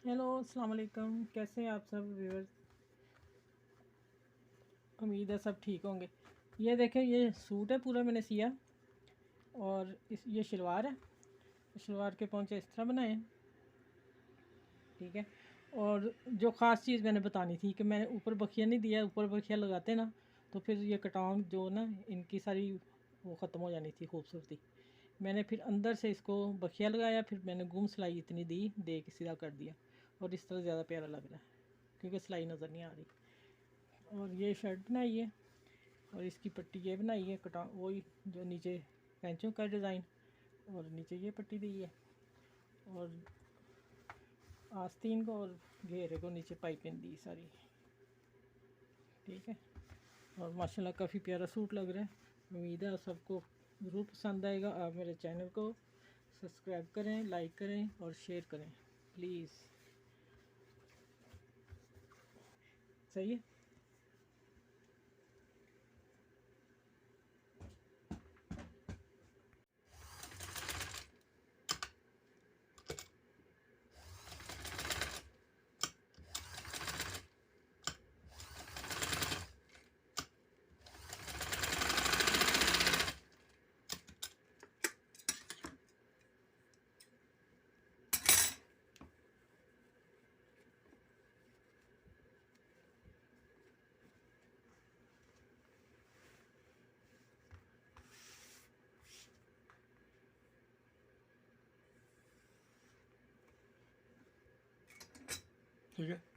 Hello अस्सलाम वालेकुम, कैसे हैं आप सब व्यूअर्स। उम्मीद है सब ठीक होंगे। ये देखें, ये सूट है पूरा मैंने सिया और ये शलवार है। शलवार के पौंचे इस तरह बनाए हैं, ठीक है। और जो ख़ास चीज़ मैंने बतानी थी कि मैंने ऊपर बखिया नहीं दिया। ऊपर बखिया लगाते ना तो फिर ये कटाव जो ना इनकी सारी वो ख़त्म हो जानी थी खूबसूरती। मैंने फिर अंदर से इसको बखिया लगाया, फिर मैंने गुम सिलाई इतनी दी, दे के सीधा कर दिया और इस तरह ज़्यादा प्यारा लग रहा है क्योंकि सिलाई नज़र नहीं आ रही। और ये शर्ट बनाई है और इसकी पट्टी ये बनाई है कटा वही जो नीचे पैंचों का डिज़ाइन, और नीचे ये पट्टी दी है और आस्तीन को और घेरे को नीचे पाइपिंग दी सारी, ठीक है। और माशाल्लाह काफ़ी प्यारा सूट लग रहा है। उम्मीद है आप सबको ज़रूर पसंद आएगा। आप मेरे चैनल को सब्सक्राइब करें, लाइक करें और शेयर करें प्लीज़। सही है। ठीक है।